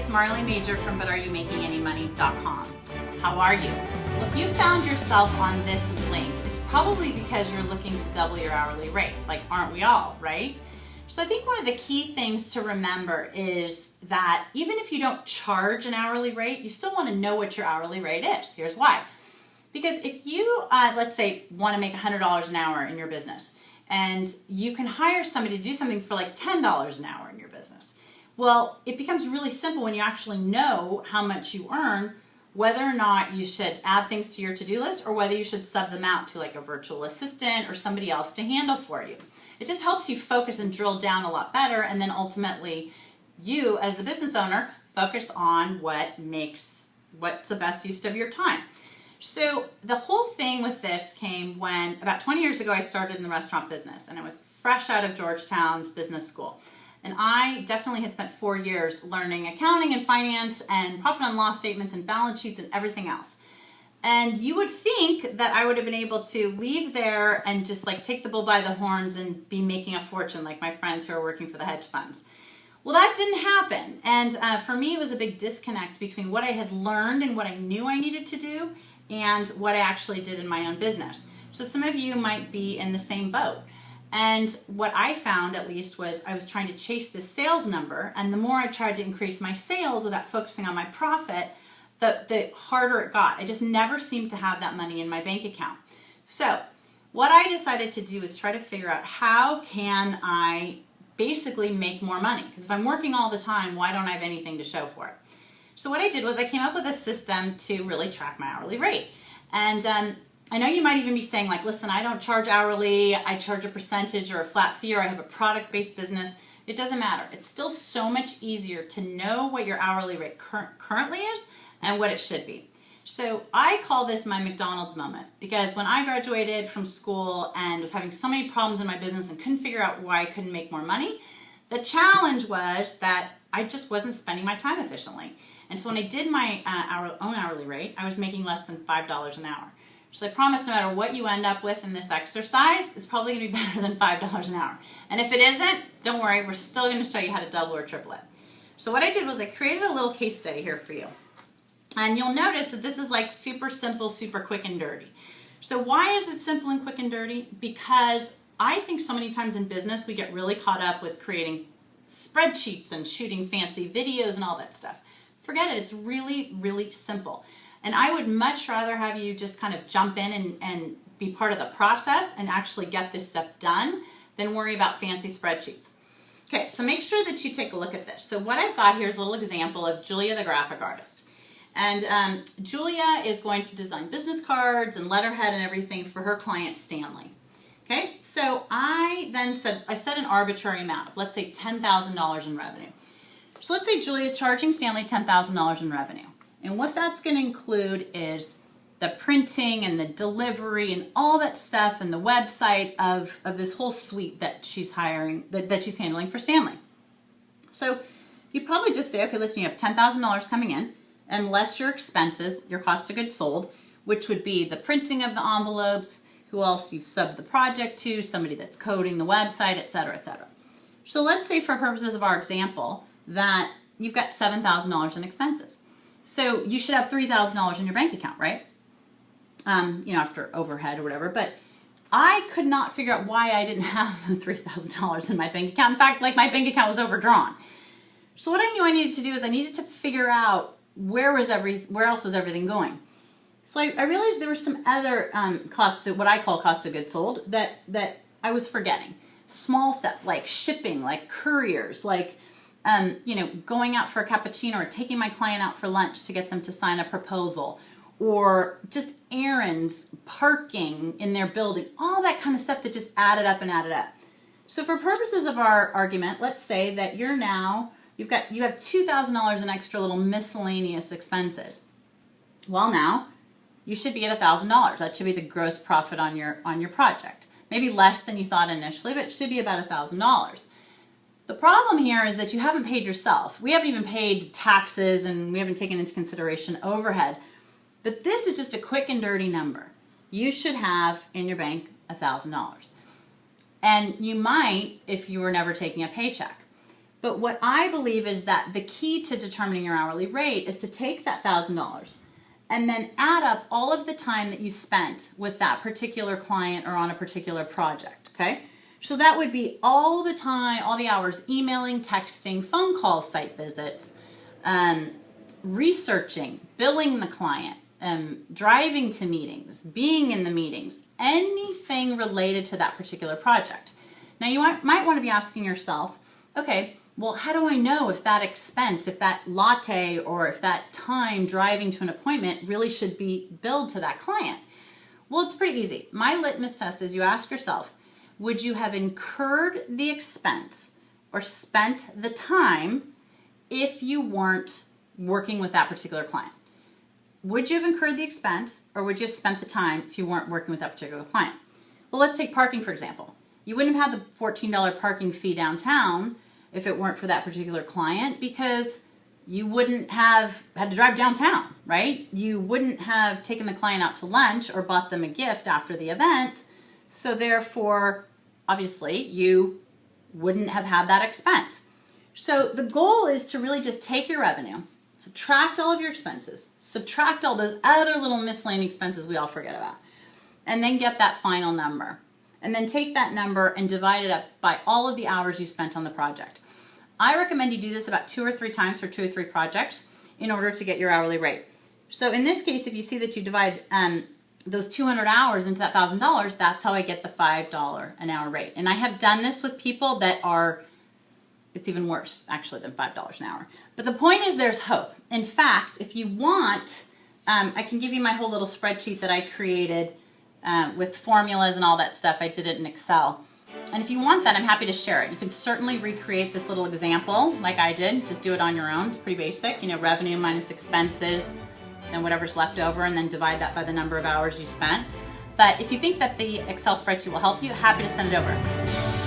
it's Marley Major from ButAreYouMakingAnyMoney.com. How are you? Well, if you found yourself on this link, it's probably because you're looking to double your hourly rate. Like, aren't we all, right? So I think one of the key things to remember is that even if you don't charge an hourly rate, you still want to know what your hourly rate is. Here's why. Because if you, let's say, want to make $100 an hour in your business, and you can hire somebody to do something for like $10 an hour in your business, well, it becomes really simple when you actually know how much you earn, whether or not you should add things to your to-do list or whether you should sub them out to like a virtual assistant or somebody else to handle for you. It just helps you focus and drill down a lot better, and then ultimately you, as the business owner, focus on what's the best use of your time. So the whole thing with this came when about 20 years ago I started in the restaurant business, and I was fresh out of Georgetown's business school. And I definitely had spent 4 years learning accounting and finance and profit and loss statements and balance sheets and everything else. And you would think that I would have been able to leave there and just like take the bull by the horns and be making a fortune like my friends who are working for the hedge funds. Well, that didn't happen. And for me, it was a big disconnect between what I had learned and what I knew I needed to do and what I actually did in my own business. So some of you might be in the same boat. And what I found, at least, was I was trying to chase this sales number, and the more I tried to increase my sales without focusing on my profit, the harder it got. I just never seemed to have that money in my bank account. So what I decided to do is try to figure out how can I basically make more money? Because if I'm working all the time, why don't I have anything to show for it? So what I did was I came up with a system to really track my hourly rate. And I know you might even be saying like, listen, I don't charge hourly, I charge a percentage or a flat fee, or I have a product-based business. It doesn't matter. It's still so much easier to know what your hourly rate currently is and what it should be. So I call this my McDonald's moment, because when I graduated from school and was having so many problems in my business and couldn't figure out why I couldn't make more money, the challenge was that I just wasn't spending my time efficiently. And so when I did my own hourly rate, I was making less than $5 an hour. So I promise no matter what you end up with in this exercise, it's probably going to be better than $5 an hour. And if it isn't, don't worry, we're still going to show you how to double or triple it. So what I did was I created a little case study here for you. And you'll notice that this is like super simple, super quick and dirty. So why is it simple and quick and dirty? Because I think so many times in business we get really caught up with creating spreadsheets and shooting fancy videos and all that stuff. Forget it, it's really, really simple. And I would much rather have you just kind of jump in and be part of the process and actually get this stuff done than worry about fancy spreadsheets. Okay, so make sure that you take a look at this. So what I've got here is a little example of Julia the graphic artist. And Julia is going to design business cards and letterhead and everything for her client Stanley. Okay, so I then set an arbitrary amount of, let's say, $10,000 in revenue. So let's say Julia is charging Stanley $10,000 in revenue. And what that's going to include is the printing and the delivery and all that stuff and the website of this whole suite that she's hiring, that she's handling for Stanley. So you probably just say, okay, listen, you have $10,000 coming in, and less your expenses, your cost of goods sold, which would be the printing of the envelopes, who else you've subbed the project to, somebody that's coding the website, et cetera, et cetera. So let's say for purposes of our example that you've got $7,000 in expenses. So you should have $3,000 in your bank account, right? After overhead or whatever. But I could not figure out why I didn't have the $3,000 in my bank account. In fact, like my bank account was overdrawn. So what I knew I needed to do is I needed to figure out where else was everything going. So I realized there were some other costs, what I call cost of goods sold, that I was forgetting. Small stuff like shipping, like couriers, like going out for a cappuccino or taking my client out for lunch to get them to sign a proposal, or just errands, parking in their building, all that kind of stuff that just added up and added up. So for purposes of our argument, let's say that you have $2,000 in extra little miscellaneous expenses. Well, now you should be at $1,000. That should be the gross profit on your project. Maybe less than you thought initially, but it should be about $1,000. The problem here is that you haven't paid yourself. We haven't even paid taxes, and we haven't taken into consideration overhead. But this is just a quick and dirty number. You should have in your bank $1,000. And you might if you were never taking a paycheck. But what I believe is that the key to determining your hourly rate is to take that $1,000 and then add up all of the time that you spent with that particular client or on a particular project, okay? So that would be all the time, all the hours emailing, texting, phone calls, site visits, researching, billing the client, driving to meetings, being in the meetings, anything related to that particular project. Now you might want to be asking yourself, okay, well, how do I know if that expense, if that latte, or if that time driving to an appointment really should be billed to that client? Well, it's pretty easy. My litmus test is you ask yourself, would you have incurred the expense or spent the time if you weren't working with that particular client? Would you have incurred the expense or would you have spent the time if you weren't working with that particular client? Well, let's take parking, for example. You wouldn't have had the $14 parking fee downtown if it weren't for that particular client, because you wouldn't have had to drive downtown, right? You wouldn't have taken the client out to lunch or bought them a gift after the event. So therefore, obviously, you wouldn't have had that expense. So the goal is to really just take your revenue, subtract all of your expenses, subtract all those other little miscellaneous expenses we all forget about, and then get that final number. And then take that number and divide it up by all of the hours you spent on the project. I recommend you do this about 2 or 3 times for 2 or 3 projects in order to get your hourly rate. So in this case, if you see that you divide those 200 hours into that $1,000, that's how I get the $5 an hour rate. And I have done this with people that are, it's even worse actually than $5 an hour. But the point is there's hope. In fact, if you want, I can give you my whole little spreadsheet that I created with formulas and all that stuff. I did it in Excel. And if you want that, I'm happy to share it. You can certainly recreate this little example like I did. Just do it on your own. It's pretty basic. You know, revenue minus expenses, then whatever's left over, and then divide that by the number of hours you spent. But if you think that the Excel spreadsheet will help you, happy to send it over.